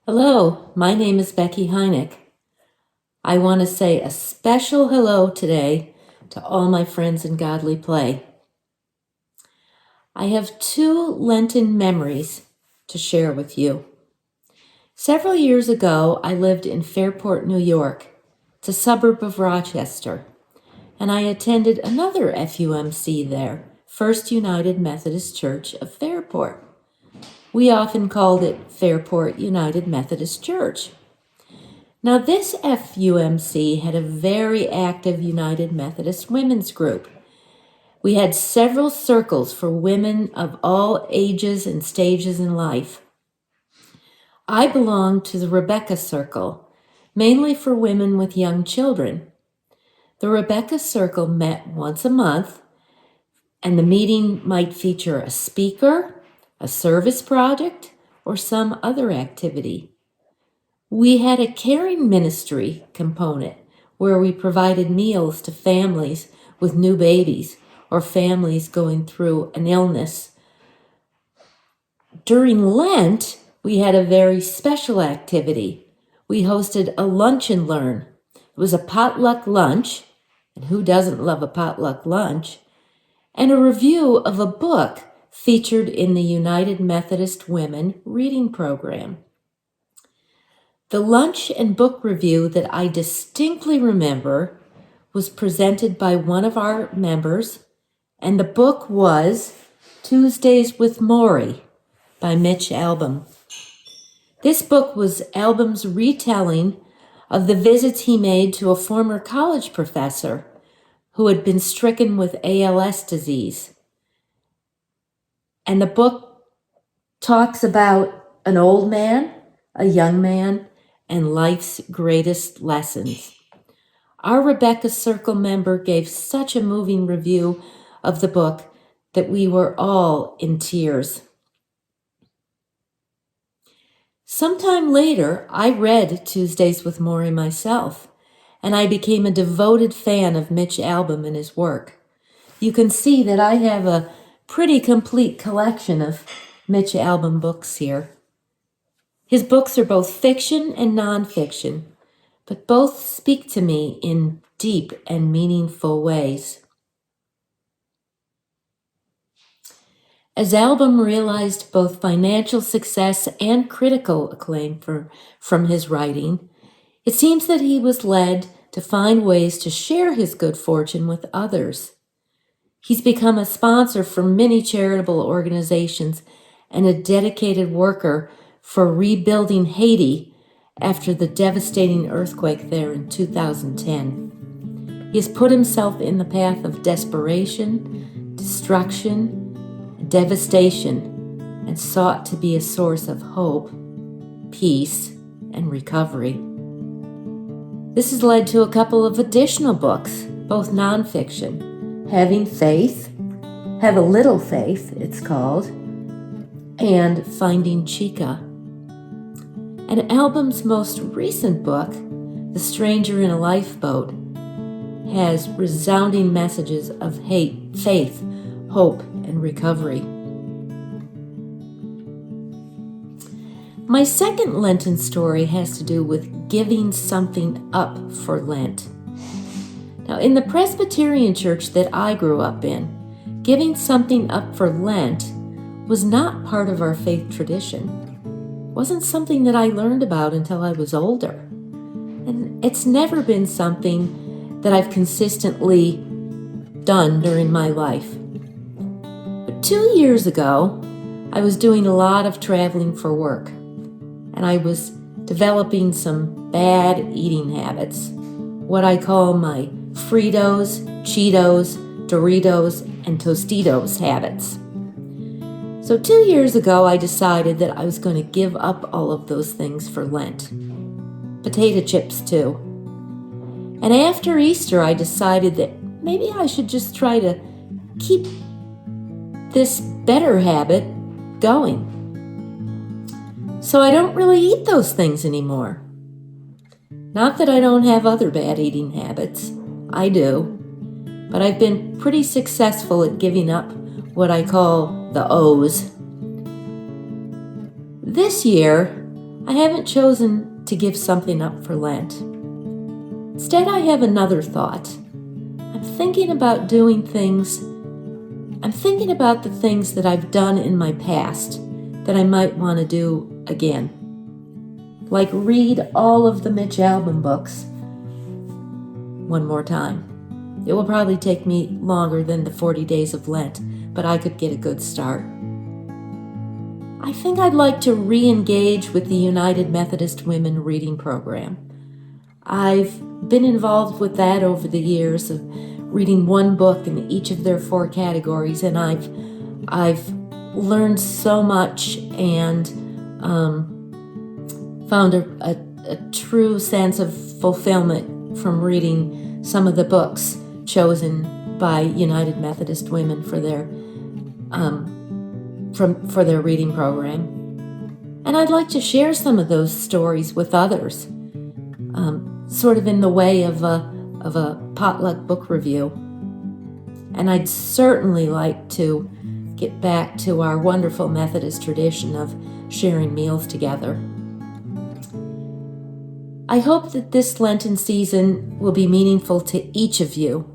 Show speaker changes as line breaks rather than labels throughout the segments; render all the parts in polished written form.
Hello, my name is Becky Hynek. I want to say a special hello today to all my friends in Godly Play. I have two Lenten memories to share with you. Several years ago, I lived in Fairport, New York. It's a suburb of Rochester, and I attended another FUMC there, First United Methodist Church of Fairport. We often called it Fairport United Methodist Church. Now, this FUMC had a very active United Methodist women's group. We had several circles for women of all ages and stages in life. I belonged to the Rebecca Circle, mainly for women with young children. The Rebecca Circle met once a month, and the meeting might feature a speaker, a service project, or some other activity. We had a caring ministry component where we provided meals to families with new babies or families going through an illness. During Lent, we had a very special activity. We hosted a lunch and learn. It was a potluck lunch, and who doesn't love a potluck lunch, and a review of a book featured in the United Methodist Women Reading Program. The lunch and book review that I distinctly remember was presented by one of our members, and the book was Tuesdays with Maury by Mitch Albom. This book was Albom's retelling of the visits he made to a former college professor who had been stricken with ALS disease. And the book talks about an old man, a young man, and life's greatest lessons. Our Rebecca Circle member gave such a moving review of the book that we were all in tears. Sometime later, I read Tuesdays with Maury myself, and I became a devoted fan of Mitch Albom and his work. You can see that I have a pretty complete collection of Mitch Albom books here. His books are both fiction and nonfiction, but both speak to me in deep and meaningful ways. As Albom realized both financial success and critical acclaim from his writing, it seems that he was led to find ways to share his good fortune with others. He's become a sponsor for many charitable organizations and a dedicated worker for rebuilding Haiti after the devastating earthquake there in 2010. He has put himself in the path of desperation, destruction, devastation, and sought to be a source of hope, peace, and recovery. This has led to a couple of additional books, both nonfiction, Having Faith, Have a Little Faith, it's called, and Finding Chica. And Albom's most recent book, The Stranger in a Lifeboat, has resounding messages of faith, hope, and recovery. My second Lenten story has to do with giving something up for Lent. Now, in the Presbyterian church that I grew up in, giving something up for Lent was not part of our faith tradition. It wasn't something that I learned about until I was older. And it's never been something that I've consistently done during my life. But 2 years ago, I was doing a lot of traveling for work, and I was developing some bad eating habits, what I call my Fritos, Cheetos, Doritos, and Tostitos habits. So 2 years ago, I decided that I was going to give up all of those things for Lent. Potato chips, too. And after Easter, I decided that maybe I should just try to keep this better habit going. So I don't really eat those things anymore. Not that I don't have other bad eating habits. I do. But I've been pretty successful at giving up what I call the O's. This year, I haven't chosen to give something up for Lent. Instead, I have another thought. I'm thinking about the things that I've done in my past that I might want to do again. Like read all of the Mitch Albom books one more time. It will probably take me longer than the 40 days of Lent, but I could get a good start. I think I'd like to re-engage with the United Methodist Women Reading Program. I've been involved with that over the years of reading one book in each of their 4 categories, and I've learned so much and found a true sense of fulfillment from reading some of the books chosen by United Methodist Women for their reading program. And I'd like to share some of those stories with others, sort of in the way of a potluck book review. And I'd certainly like to get back to our wonderful Methodist tradition of sharing meals together. I hope that this Lenten season will be meaningful to each of you,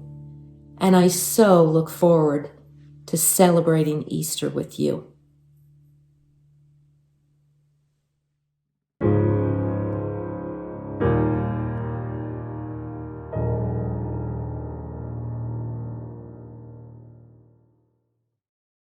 and I so look forward to celebrating Easter with you.